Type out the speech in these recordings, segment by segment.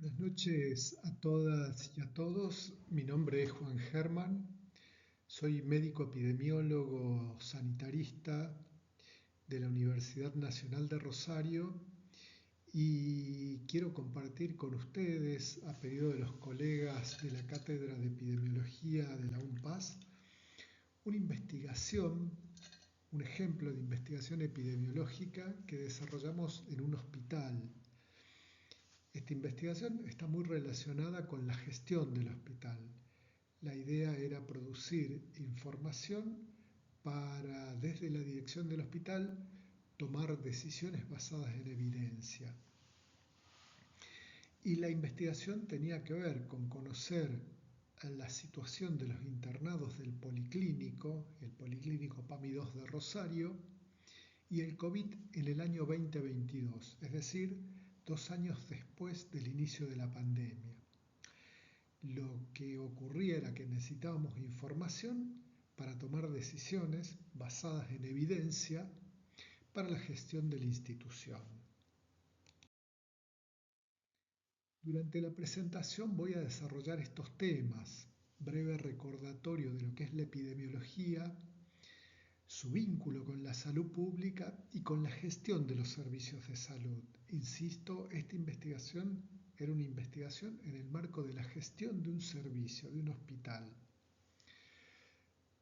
Buenas noches a todas y a todos. Mi nombre es Juan Germán. Soy médico epidemiólogo sanitarista de la Universidad Nacional de Rosario y quiero compartir con ustedes, a pedido de los colegas de la Cátedra de Epidemiología de la UNPAS, una investigación, un ejemplo de investigación epidemiológica que desarrollamos en un hospital. Esta investigación está muy relacionada con la gestión del hospital. La idea era producir información para, desde la dirección del hospital, tomar decisiones basadas en evidencia. Y la investigación tenía que ver con conocer la situación de los internados del policlínico, el Policlínico PAMI 2 de Rosario, y el COVID en el año 2022, es decir, 2 años después del inicio de la pandemia. Lo que ocurría era que necesitábamos información para tomar decisiones basadas en evidencia para la gestión de la institución. Durante la presentación voy a desarrollar estos temas, breve recordatorio de lo que es la epidemiología, su vínculo con la salud pública y con la gestión de los servicios de salud. Insisto, esta investigación era una investigación en el marco de la gestión de un servicio, de un hospital.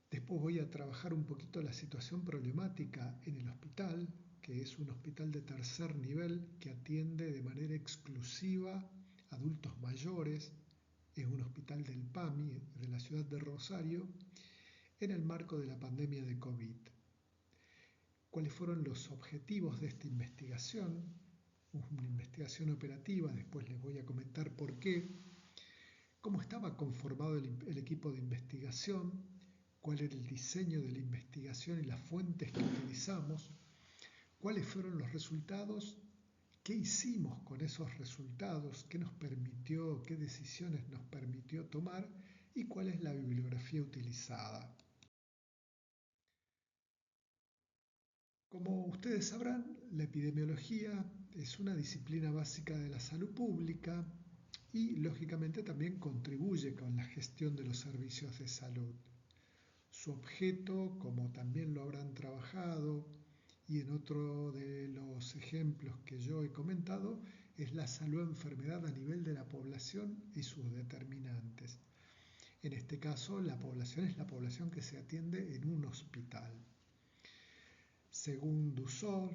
Después voy a trabajar un poquito la situación problemática en el hospital, que es un hospital de tercer nivel que atiende de manera exclusiva adultos mayores. Es un hospital del PAMI, de la ciudad de Rosario, en el marco de la pandemia de COVID. ¿Cuáles fueron los objetivos de esta investigación? Una investigación operativa, después les voy a comentar por qué. ¿Cómo estaba conformado el equipo de investigación? ¿Cuál era el diseño de la investigación y las fuentes que utilizamos? ¿Cuáles fueron los resultados? ¿Qué hicimos con esos resultados? ¿Qué nos permitió, qué decisiones nos permitió tomar? ¿Y cuál es la bibliografía utilizada? Como ustedes sabrán, la epidemiología es una disciplina básica de la salud pública y, lógicamente, también contribuye con la gestión de los servicios de salud. Su objeto, como también lo habrán trabajado y en otro de los ejemplos que yo he comentado, es la salud-enfermedad a nivel de la población y sus determinantes. En este caso, la población es la población que se atiende en un hospital. Según Dusor,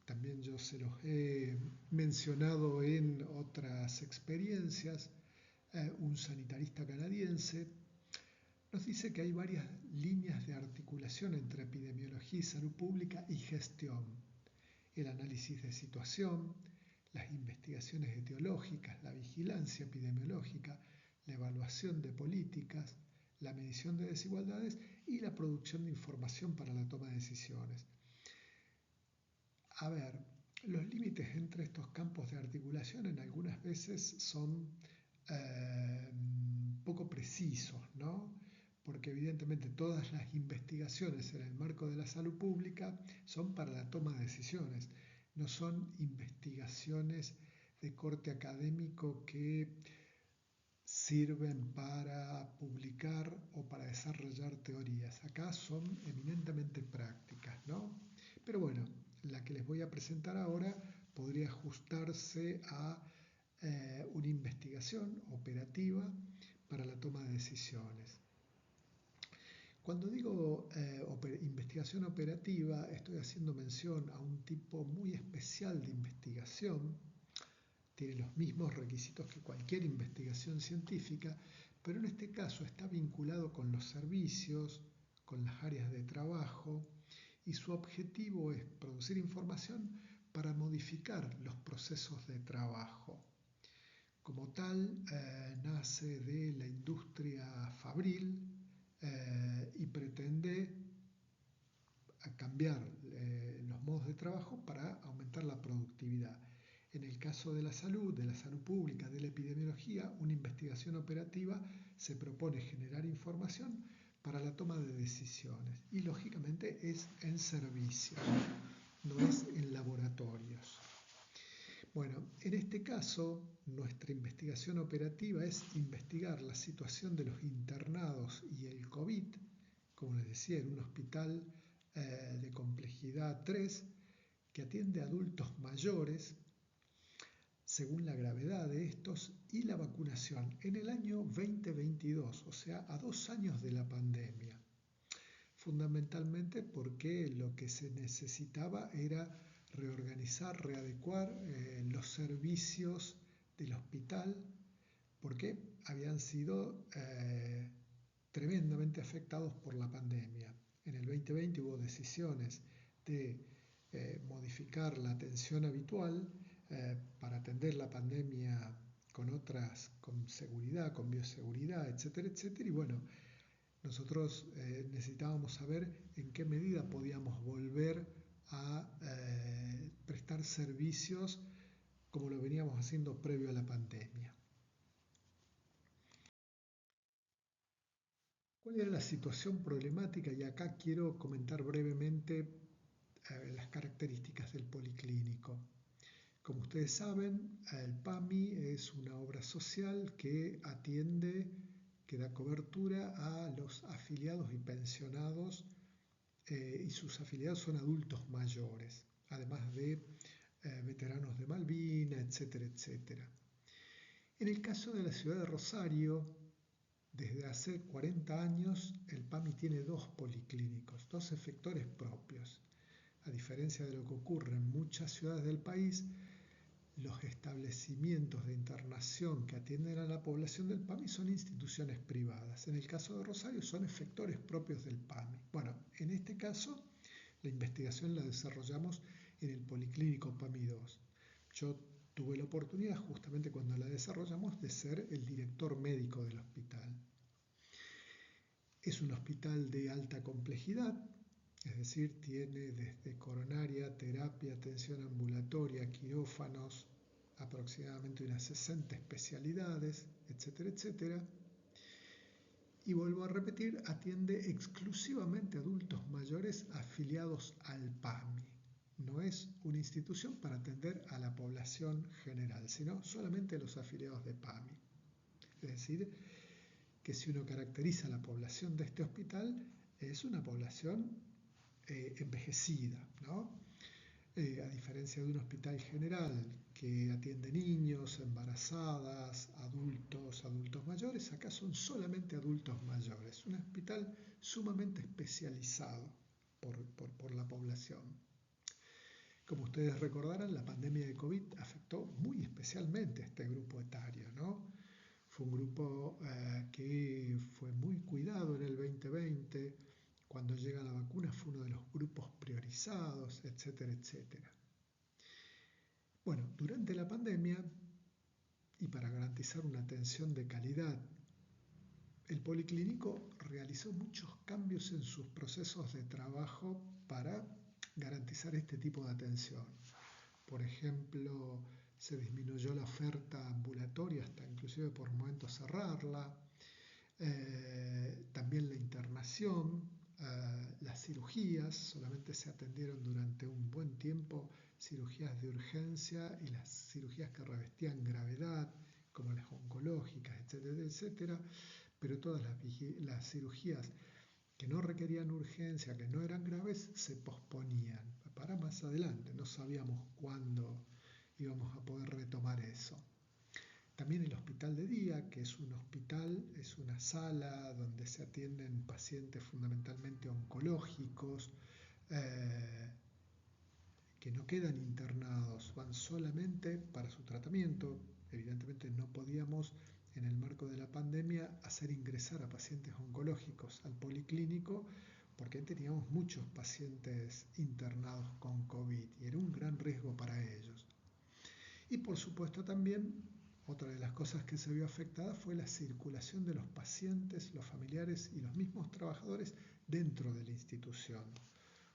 también yo se los he mencionado en otras experiencias, un sanitarista canadiense, nos dice que hay varias líneas de articulación entre epidemiología y salud pública y gestión. El análisis de situación, las investigaciones etiológicas, la vigilancia epidemiológica, la evaluación de políticas, la medición de desigualdades y la producción de información para la toma de decisiones. A ver, los límites entre estos campos de articulación en algunas veces son poco precisos, ¿no? Porque evidentemente todas las investigaciones en el marco de la salud pública son para la toma de decisiones, no son investigaciones de corte académico que sirven para publicar o para desarrollar teorías. Acá son eminentemente prácticas, ¿no? Pero bueno, la que les voy a presentar ahora podría ajustarse a una investigación operativa para la toma de decisiones. Cuando digo investigación operativa, estoy haciendo mención a un tipo muy especial de investigación. Tiene los mismos requisitos que cualquier investigación científica, pero en este caso está vinculado con los servicios, con las áreas de trabajo, y su objetivo es producir información para modificar los procesos de trabajo. Como tal, nace de la industria fabril y pretende cambiar los modos de trabajo para aumentar la productividad. En el caso de la salud pública, de la epidemiología, una investigación operativa se propone generar información para la toma de decisiones y lógicamente es en servicio, no es en laboratorios. Bueno, en este caso, nuestra investigación operativa es investigar la situación de los internados y el COVID, como les decía, en un hospital de complejidad 3 que atiende a adultos mayores según la gravedad de estos y la vacunación en el año 2022, o sea, a 2 años de la pandemia. Fundamentalmente porque lo que se necesitaba era reorganizar, readecuar los servicios del hospital porque habían sido tremendamente afectados por la pandemia. En el 2020 hubo decisiones de modificar la atención habitual para atender la pandemia con seguridad, con bioseguridad, etcétera, etcétera. Y bueno, nosotros necesitábamos saber en qué medida podíamos volver a prestar servicios como lo veníamos haciendo previo a la pandemia. ¿Cuál era la situación problemática? Y acá quiero comentar brevemente las características del policlínico. Como ustedes saben, el PAMI es una obra social que atiende, que da cobertura a los afiliados y pensionados y sus afiliados son adultos mayores, además de veteranos de Malvinas, etcétera, etcétera. En el caso de la ciudad de Rosario, desde hace 40 años, el PAMI tiene 2 policlínicos, 2 efectores propios. A diferencia de lo que ocurre en muchas ciudades del país, los establecimientos de internación que atienden a la población del PAMI son instituciones privadas. En el caso de Rosario son efectores propios del PAMI. Bueno, en este caso la investigación la desarrollamos en el Policlínico PAMI 2. Yo tuve la oportunidad, justamente cuando la desarrollamos, de ser el director médico del hospital. Es un hospital de alta complejidad, es decir, tiene desde coronaria, terapia, atención ambulatoria, quirófanos, aproximadamente unas 60 especialidades, etcétera, etcétera. Y vuelvo a repetir, atiende exclusivamente a adultos mayores afiliados al PAMI. No es una institución para atender a la población general, sino solamente a los afiliados de PAMI. Es decir, que si uno caracteriza la población de este hospital, es una población envejecida, ¿no? A diferencia de un hospital general que atiende niños, embarazadas, adultos mayores, acá son solamente adultos mayores. Un hospital sumamente especializado por la población. Como ustedes recordarán, la pandemia de COVID afectó muy especialmente a este grupo etario, ¿no? Fue un grupo que fue muy cuidado en el 2020. Cuando llega la vacuna fue uno de los grupos priorizados, etcétera, etcétera. Bueno, durante la pandemia y para garantizar una atención de calidad, el Policlínico realizó muchos cambios en sus procesos de trabajo para garantizar este tipo de atención. Por ejemplo, se disminuyó la oferta ambulatoria hasta inclusive por momentos cerrarla, también la internación, las cirugías, solamente se atendieron durante un buen tiempo cirugías de urgencia y las cirugías que revestían gravedad, como las oncológicas, etcétera, etcétera, pero todas las cirugías que no requerían urgencia, que no eran graves, se posponían para más adelante. No sabíamos cuándo íbamos a poder retomar eso. También el hospital de día, que es un hospital, es una sala donde se atienden pacientes fundamentalmente oncológicos, que no quedan internados, van solamente para su tratamiento. Evidentemente no podíamos, en el marco de la pandemia, hacer ingresar a pacientes oncológicos al policlínico porque teníamos muchos pacientes internados con COVID y era un gran riesgo para ellos. Y por supuesto también, otra de las cosas que se vio afectada fue la circulación de los pacientes, los familiares y los mismos trabajadores dentro de la institución.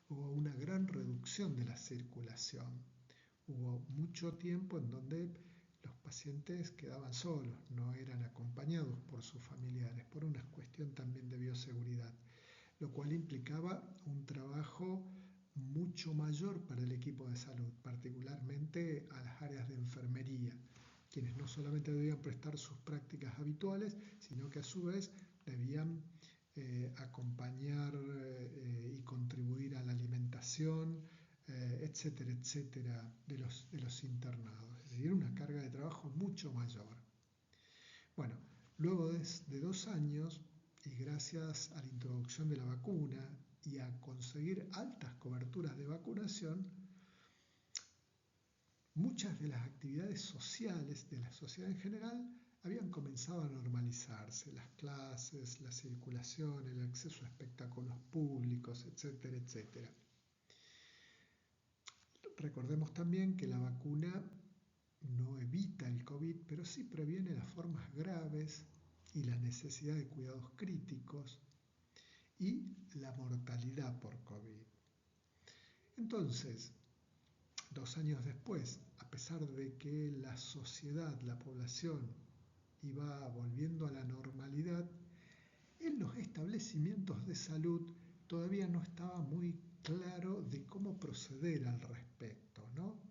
Hubo una gran reducción de la circulación. Hubo mucho tiempo en donde los pacientes quedaban solos, no eran acompañados por sus familiares, por una cuestión también de bioseguridad, lo cual implicaba un trabajo mucho mayor para el equipo de salud, particularmente a las áreas de enfermería, quienes no solamente debían prestar sus prácticas habituales, sino que a su vez debían acompañar y contribuir a la alimentación, etcétera, etcétera, de los internados. Es decir, una carga de trabajo mucho mayor. Bueno, luego de 2 años, y gracias a la introducción de la vacuna y a conseguir altas coberturas de vacunación, muchas de las actividades sociales de la sociedad en general habían comenzado a normalizarse, las clases, la circulación, el acceso a espectáculos públicos, etcétera, etcétera. Recordemos también que la vacuna no evita el COVID, pero sí previene las formas graves y la necesidad de cuidados críticos y la mortalidad por COVID. Entonces, 2 años después, a pesar de que la sociedad, la población, iba volviendo a la normalidad, en los establecimientos de salud todavía no estaba muy claro de cómo proceder al respecto, ¿no?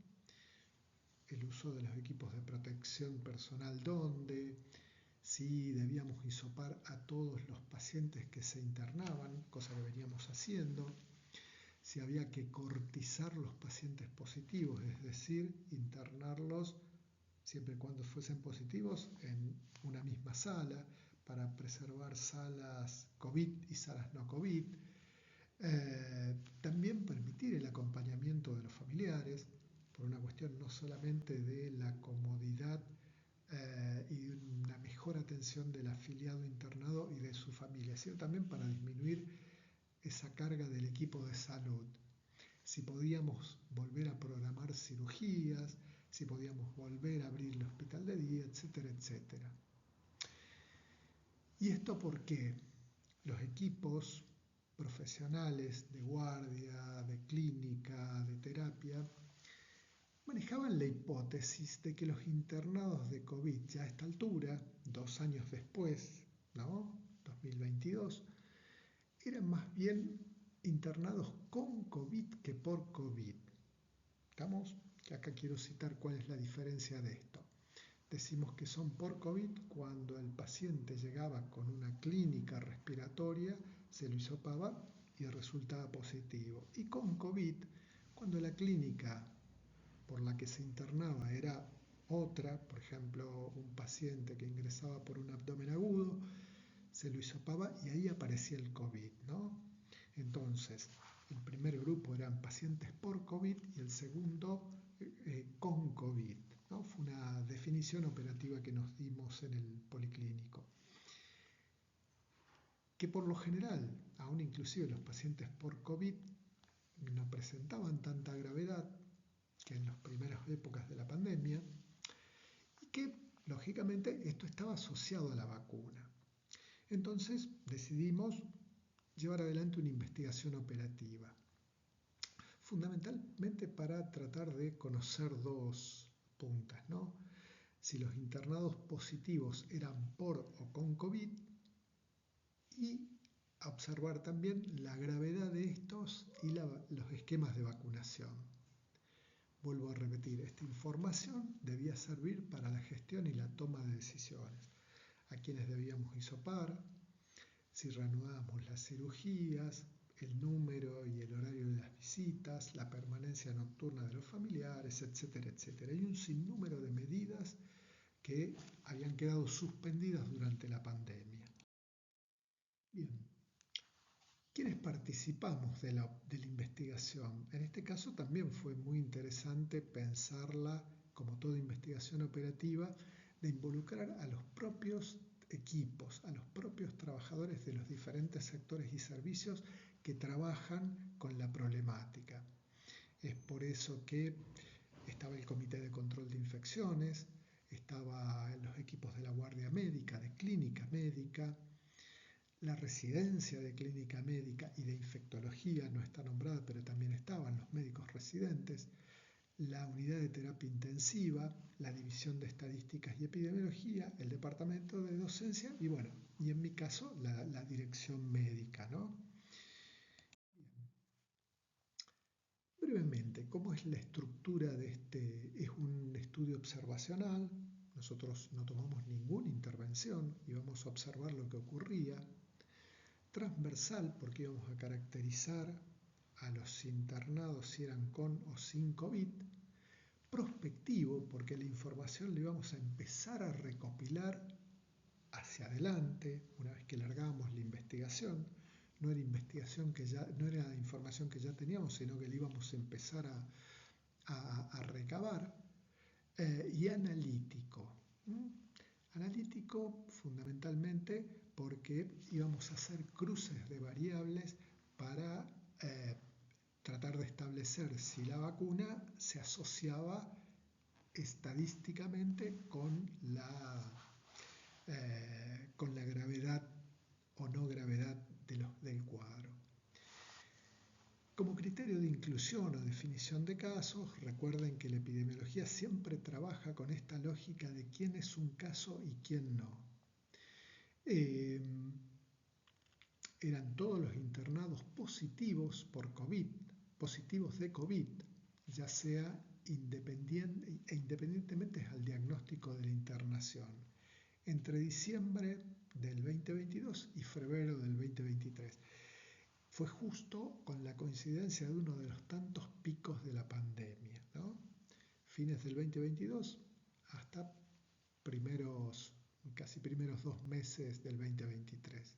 El uso de los equipos de protección personal, ¿dónde? Si debíamos hisopar a todos los pacientes que se internaban, cosa que veníamos haciendo, si había que cortizar los pacientes positivos, es decir, internarlos siempre y cuando fuesen positivos en una misma sala para preservar salas COVID y salas no COVID. También permitir el acompañamiento de los familiares por una cuestión no solamente de la comodidad y una mejor atención del afiliado internado y de su familia, sino también para disminuir esa carga del equipo de salud. Si podíamos volver a programar cirugías, si podíamos volver a abrir el hospital de día, etcétera, etcétera. ¿Y esto por qué? Los equipos profesionales de guardia, de clínica, de terapia, manejaban la hipótesis de que los internados de COVID ya a esta altura, 2 años después, ¿no? 2022, eran más bien internados con COVID que por COVID. ¿Estamos? Que acá quiero citar cuál es la diferencia de esto. Decimos que son por COVID cuando el paciente llegaba con una clínica respiratoria, se lo hisopaba y resultaba positivo. Y con COVID, cuando la clínica por la que se internaba era otra, por ejemplo, un paciente que ingresaba por un abdomen agudo, se lo hisopaba y ahí aparecía el COVID, ¿no? Entonces, el primer grupo eran pacientes por COVID y el segundo con COVID, ¿no? Fue una definición operativa que nos dimos en el policlínico. Que por lo general, aún inclusive los pacientes por COVID no presentaban tanta gravedad que en las primeras épocas de la pandemia y que, lógicamente, esto estaba asociado a la vacuna. Entonces decidimos llevar adelante una investigación operativa, fundamentalmente para tratar de conocer 2 puntas, ¿no? Si los internados positivos eran por o con COVID y observar también la gravedad de estos y los esquemas de vacunación. Vuelvo a repetir, esta información debía servir para la gestión y la toma de decisiones. A quienes debíamos hisopar, si reanudábamos las cirugías, el número y el horario de las visitas, la permanencia nocturna de los familiares, etcétera, etcétera. Hay un sinnúmero de medidas que habían quedado suspendidas durante la pandemia. Bien, ¿quiénes participamos de la investigación? En este caso también fue muy interesante pensarla, como toda investigación operativa, de involucrar a los propios equipos, a los propios trabajadores de los diferentes sectores y servicios que trabajan con la problemática. Es por eso que estaba el Comité de Control de Infecciones, estaban los equipos de la Guardia Médica, de Clínica Médica, la residencia de Clínica Médica y de Infectología no está nombrada, pero también estaban los médicos residentes, la unidad de terapia intensiva, la división de estadísticas y epidemiología, el departamento de docencia y bueno, y en mi caso la dirección médica, ¿no? Brevemente, ¿cómo es la estructura de este? Es un estudio observacional. Nosotros no tomamos ninguna intervención y vamos a observar lo que ocurría. Transversal, porque íbamos a caracterizar a los internados si eran con o sin COVID. Prospectivo, porque la información la íbamos a empezar a recopilar hacia adelante, una vez que largábamos la investigación. No era investigación no era información que ya teníamos, sino que la íbamos a empezar a recabar. Y analítico. Analítico fundamentalmente porque íbamos a hacer cruces de variables para tratar de establecer si la vacuna se asociaba estadísticamente con la gravedad o no gravedad del cuadro. Como criterio de inclusión o definición de casos, recuerden que la epidemiología siempre trabaja con esta lógica de quién es un caso y quién no. Eran todos los internados positivos por COVID, positivos de COVID, ya sea independientemente al diagnóstico de la internación, entre diciembre del 2022 y febrero del 2023. Fue justo con la coincidencia de uno de los tantos picos de la pandemia, ¿no? Fines del 2022 hasta casi primeros 2 meses del 2023.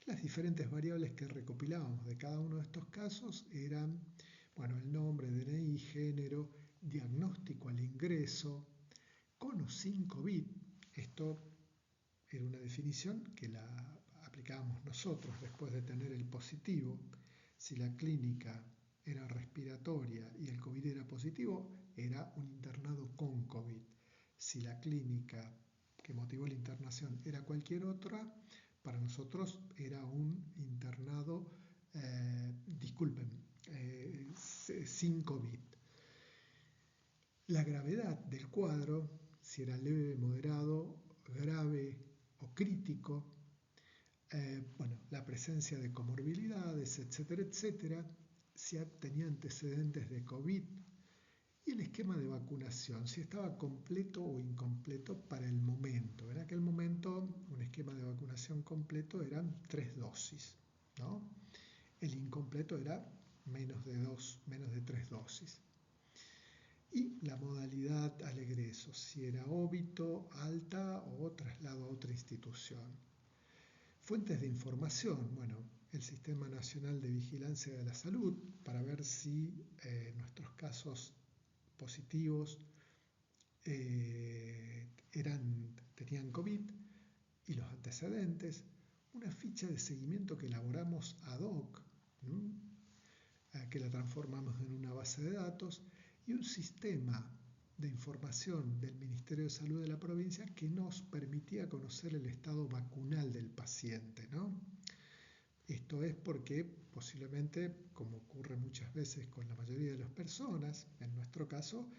Las diferentes variables que recopilábamos de cada uno de estos casos eran, el nombre, DNI, género, diagnóstico al ingreso, con o sin COVID. Esto era una definición que la aplicábamos nosotros después de tener el positivo. Si la clínica era respiratoria y el COVID era positivo, era un internado con COVID. Si la clínica que motivó la internación era cualquier otra, para nosotros era un internado, sin COVID. La gravedad del cuadro, si era leve, moderado, grave o crítico, la presencia de comorbilidades, etcétera, si tenía antecedentes de COVID y el esquema de vacunación, si estaba completo o incompleto para el momento. En aquel momento, un esquema de vacunación completo eran 3 dosis, ¿no? El incompleto era menos de 3 dosis. Y la modalidad al egreso, si era óbito, alta o traslado a otra institución. Fuentes de información, el Sistema Nacional de Vigilancia de la Salud, para ver si nuestros casos positivos tenían COVID y los antecedentes, una ficha de seguimiento que elaboramos ad hoc, que la transformamos en una base de datos, y un sistema de información del Ministerio de Salud de la provincia que nos permitía conocer el estado vacunal del paciente, ¿no? Esto es porque posiblemente, como ocurre muchas veces con la mayoría de las personas, en nuestro caso,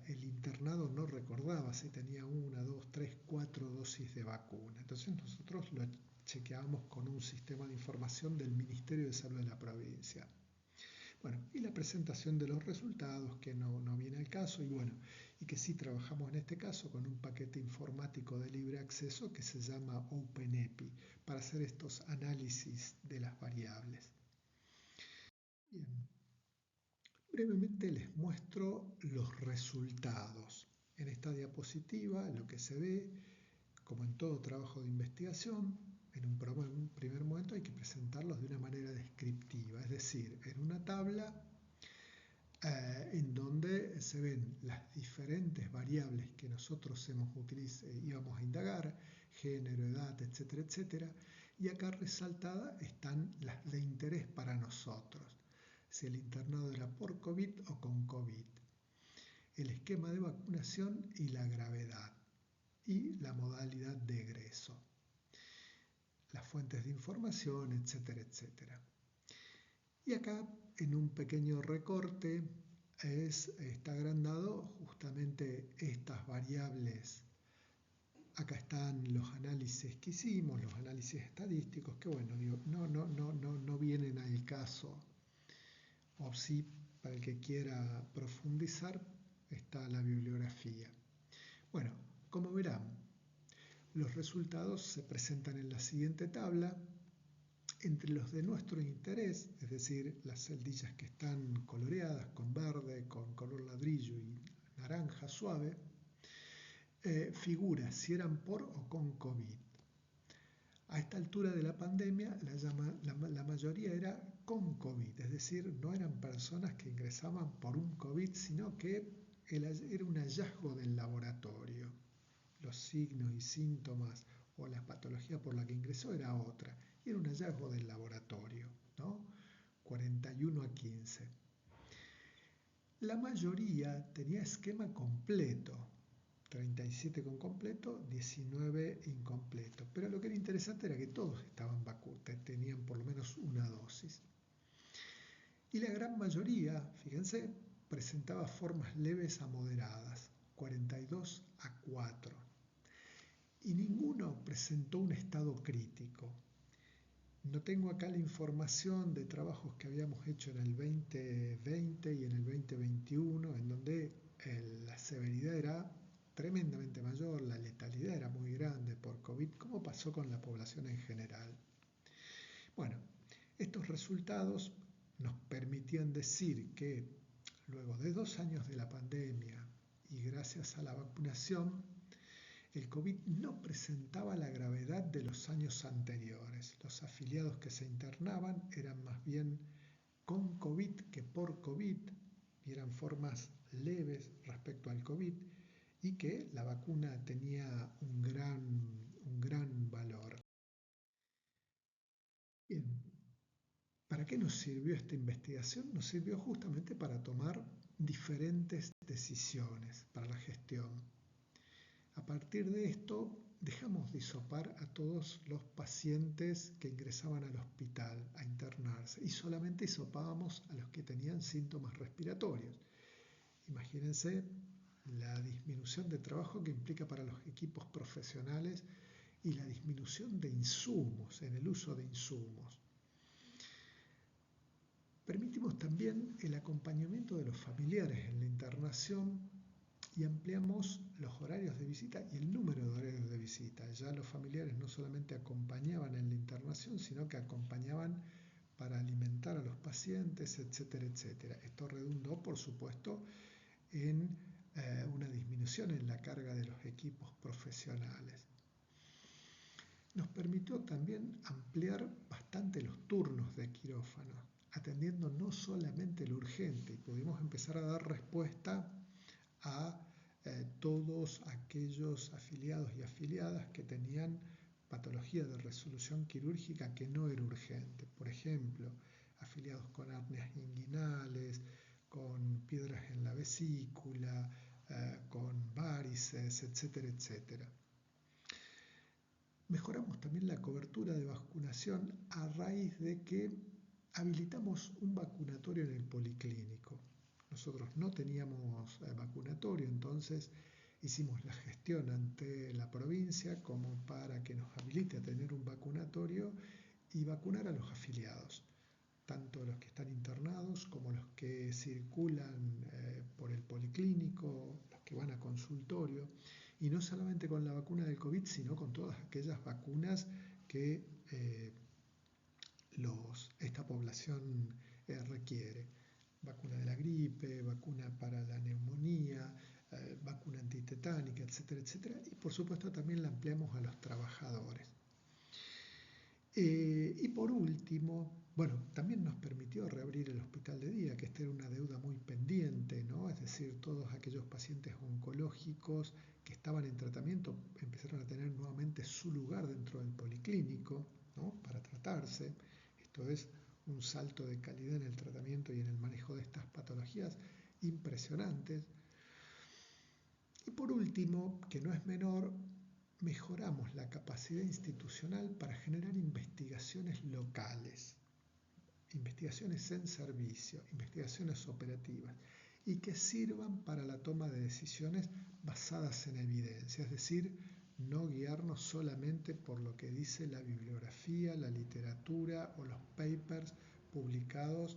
el internado no recordaba si tenía 1, 2, 3, 4 dosis de vacuna. Entonces nosotros lo chequeábamos con un sistema de información del Ministerio de Salud de la provincia. Y la presentación de los resultados, que no viene al caso, y que sí trabajamos en este caso con un paquete informático de libre acceso que se llama OpenEpi, para hacer estos análisis de las variables. Bien. Brevemente les muestro los resultados. En esta diapositiva lo que se ve, como en todo trabajo de investigación, en un primer momento hay que presentarlos de una manera descriptiva, es decir, en una tabla en donde se ven las diferentes variables que nosotros íbamos a indagar, género, edad, etcétera, y acá resaltadas están las de interés para nosotros, si el internado era por COVID o con COVID, el esquema de vacunación y la gravedad, y la modalidad de egreso, las fuentes de información, etcétera. Y acá, en un pequeño recorte, está agrandado justamente estas variables. Acá están los análisis que hicimos, los análisis estadísticos, que no vienen al caso, o sí para el que quiera profundizar, está la bibliografía. Bueno, como verán, los resultados se presentan en la siguiente tabla. Entre los de nuestro interés, es decir, las celdillas que están coloreadas con verde, con color ladrillo y naranja suave, figura si eran por o con COVID. A esta altura de la pandemia, la mayoría era con COVID, es decir, no eran personas que ingresaban por un COVID, sino que era un hallazgo del laboratorio. Los signos y síntomas o la patología por la que ingresó era otra. Era un hallazgo del laboratorio, ¿no? 41 a 15. La mayoría tenía esquema completo, 37 con completo, 19 incompleto. Pero lo que era interesante era que todos estaban vacunados, tenían por lo menos una dosis. Y la gran mayoría, fíjense, presentaba formas leves a moderadas, 42 a 4. Y ninguno presentó un estado crítico. No tengo acá la información de trabajos que habíamos hecho en el 2020 y en el 2021, en donde la severidad era tremendamente mayor, la letalidad era muy grande por COVID, como pasó con la población en general. Bueno, estos resultados nos permitían decir que luego de 2 años de la pandemia y gracias a la vacunación, el COVID no presentaba la gravedad de los años anteriores. Los afiliados que se internaban eran más bien con COVID que por COVID, y eran formas leves respecto al COVID, y que la vacuna tenía un gran valor. Bien, ¿para qué nos sirvió esta investigación? Nos sirvió justamente para tomar diferentes decisiones para la gestión. A partir de esto, dejamos de hisopar a todos los pacientes que ingresaban al hospital a internarse y solamente hisopábamos a los que tenían síntomas respiratorios. Imagínense la disminución de trabajo que implica para los equipos profesionales y la disminución de insumos, en el uso de insumos. Permitimos también el acompañamiento de los familiares en la internación y ampliamos los horarios de visita y el número de horarios de visita. Ya los familiares no solamente acompañaban en la internación, sino que acompañaban para alimentar a los pacientes, etcétera, etcétera. Esto redundó, por supuesto, en una disminución en la carga de los equipos profesionales. Nos permitió también ampliar bastante los turnos de quirófano, atendiendo no solamente lo urgente, y pudimos empezar a dar respuesta a todos aquellos afiliados y afiliadas que tenían patología de resolución quirúrgica que no era urgente. Por ejemplo, afiliados con apneas inguinales, con piedras en la vesícula, con varices, etcétera, etcétera. Mejoramos también la cobertura de vacunación a raíz de que habilitamos un vacunatorio en el policlínico. Nosotros no teníamos vacunatorio, entonces hicimos la gestión ante la provincia como para que nos habilite a tener un vacunatorio y vacunar a los afiliados, tanto los que están internados como los que circulan por el policlínico, los que van a consultorio, y no solamente con la vacuna del COVID, sino con todas aquellas vacunas que esta población requiere. Vacuna de la gripe, vacuna para la neumonía, vacuna antitetánica, etcétera, etcétera. Y por supuesto también la ampliamos a los trabajadores. Y por último, bueno, también nos permitió reabrir el hospital de día, que esta era una deuda muy pendiente, ¿no? Es decir, todos aquellos pacientes oncológicos que estaban en tratamiento empezaron a tener nuevamente su lugar dentro del policlínico, ¿no? Para tratarse. Esto es un salto de calidad en el tratamiento y en el manejo de estas patologías impresionantes. Y por último, que no es menor, mejoramos la capacidad institucional para generar investigaciones locales, investigaciones en servicio, investigaciones operativas, y que sirvan para la toma de decisiones basadas en evidencia, es decir, no guiarnos solamente por lo que dice la bibliografía, la literatura o los papers publicados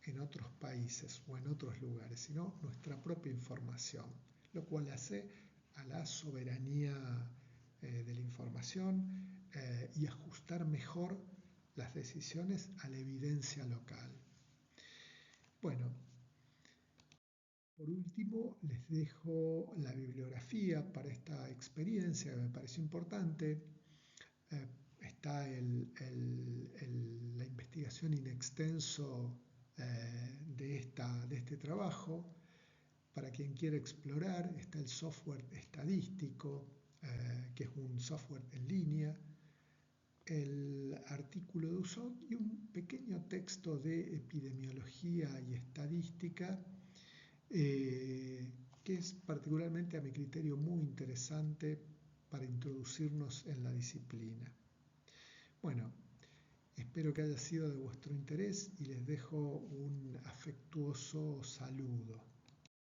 en otros países o en otros lugares, sino nuestra propia información, lo cual hace a la soberanía de la información y ajustar mejor las decisiones a la evidencia local. Bueno, por último les dejo la bibliografía para esta experiencia que me pareció importante. Está la investigación in extenso de este trabajo. Para quien quiera explorar, está el software estadístico, que es un software en línea, el artículo de uso y un pequeño texto de epidemiología y estadística, que es particularmente a mi criterio muy interesante para introducirnos en la disciplina. Bueno, espero que haya sido de vuestro interés y les dejo un afectuoso saludo.